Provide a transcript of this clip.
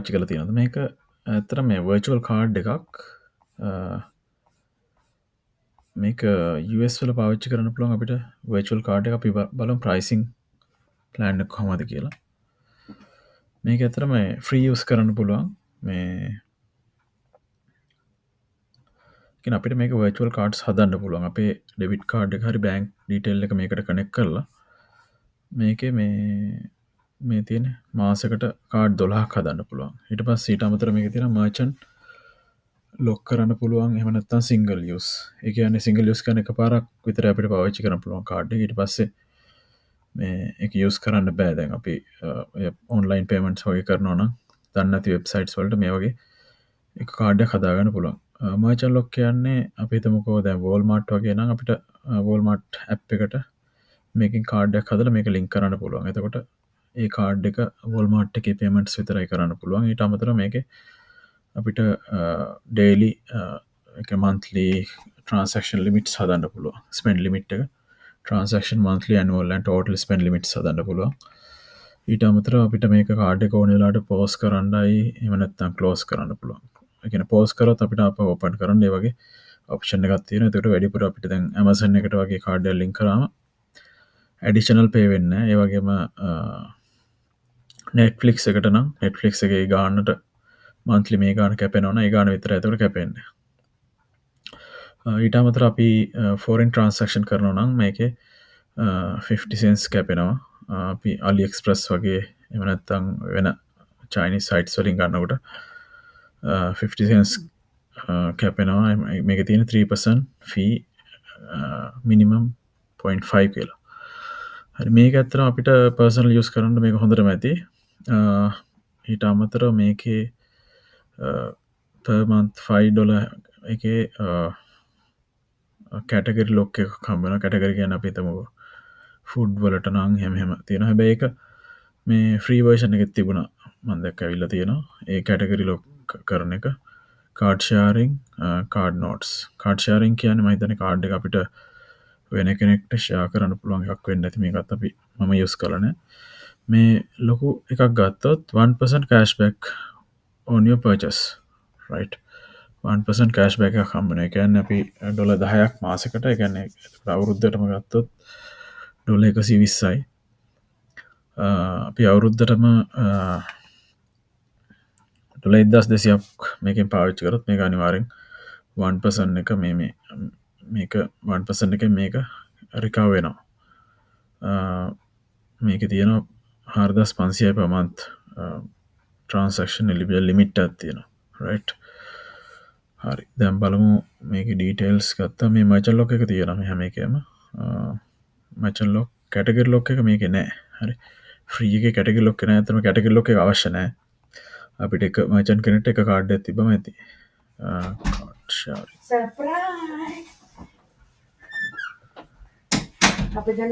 පාවිච්චි කරලා තියෙනවද? මේක ඇත්තටම මේ virtual card එකක්. මේක US වල පාවිච්චි කරන්න පුළුවන් අපිට virtual card එක. අපි බලමු pricing plan එක කොහමද කියලා. මේක ඇත්තටම free use කරන්න පුළුවන්. මේ කියන අපිට මේක virtual cards හදන්න පුළුවන්. අපේ debit card එක හරි bank detail එක මේකට connect කරලා මේකේ මේ තියෙන මාසෙකට කාඩ් 12ක් හදන්න පුළුවන්. ඊට පස්සේ ඊට අමතරව මේකේ තියෙන merchant ලොක් කරන්න පුළුවන්. එහෙම නැත්නම් single use. ඒ කියන්නේ single use කරන එකපාරක් විතර අපිට පාවිච්චි කරන්න පුළුවන් කාඩ් එක. ඊට පස්සේ මේ ඒක use කරන්න බෑ. දැන් අපි online payments වගේ කරනවා නම් දන්නේ නැති websites වලට මේ වගේ එක කාඩ් එකක් හදාගන්න පුළුවන්. merchant lock කියන්නේ අපි හිතමුකෝ දැන් Walmart වගේ නම් අපිට Walmart app එකට මේකින් කාඩ් එකක් හදලා මේක link කරන්න පුළුවන්. එතකොට ඒ කාඩ් එක Walmart එකේ payments විතරයි කරන්න පුළුවන්. ඊට අමතරව මේකේ අපිට daily monthly transaction limits හදන්න පුළුවන්. spend limit එක transaction monthly annual and total spend limits හදන්න පුළුවන්. ඊට අමතරව අපිට මේක කාඩ් එක ඕන වෙලාවට pause කරන්නයි එහෙම නැත්නම් close කරන්න පුළුවන්. ඒ කියන්නේ pause කරොත් අපිට ආපහු open කරන්න ඒ වගේ option එකක් තියෙනවා. ඒකට වැඩිපුර අපිට දැන් Amazon එකට වගේ කාඩ් එක link කරාම additional pay වෙන්නේ නැහැ. ඒ වගේම Netflix එකට නම් Netflix එකේ ගානට monthly මේ ගාන කැපෙනවා නම් ඒ ගාන විතරයි ඒකට කැපෙන්නේ. ඊට අමතරව අපි foreign transaction කරනවා නම් මේකේ 50 cents කැපෙනවා. අපි AliExpress වගේ එහෙම නැත්නම් වෙන Chinese sites වලින් ගන්නකොට 50 cents කැපෙනවා. මේකේ තියෙන 3% fee minimum 0.5 කියලා. හරි මේක ඇත්තටම අපිට personal use කරන්න මේක හොඳටම ඇති. ඊට අමතරව මේකේ per month $5 එකේ category lock එකක් හම්බ වෙනවා. category කියන්නේ අපි හිතමුකෝ food වලට නම් එහෙම තියෙනවා. හැබැයි ඒක මේ free version එකෙත් තිබුණා. මම දැක්ක ඇවිල්ලා තියෙනවා. ඒ category lock කරන එක. card sharing, card notes. card sharing කියන්නේ මම හිතන්නේ card එක අපිට වෙන කෙනෙක්ට ෂෙයා කරන්න පුළුවන් එකක් වෙන්න ඇති. මේකත් අපි මම යූස් කරලා නැහැ. මේ ලොකු එකක් ගත්තොත් 1% cashback on your purchase, right? 1% cashback එකක් හම්බ වෙනවා. ඒ කියන්නේ අපි $10ක් මාසෙකට, ඒ කියන්නේ අවුරුද්දටම ගත්තොත් $120යි. අපි අවුරුද්දටම $1200ක් මේකෙන් පාවිච්චි කරොත් මේක අනිවාර්යෙන් 1% එක මේක 1% එකෙන් මේක රිකවර් වෙනවා. මේකේ තියෙනවා 4500 per month transaction limit එකක් තියෙනවා, right? හරි. දැන් බලමු මේකේ details ගත්තා. මේ merchant lock එක තියෙනවා මේ හැම එකේම. merchant lock category lock එක මේකේ නැහැ. හරි. free එකේ category lock එක නැහැ. අතන category lock එක අවශ්‍ය නැහැ. අපිට එක merchant කෙනෙක්ට එක කාඩ් එකක් තිබ්බම ඇති. Surprise! අපි දැන්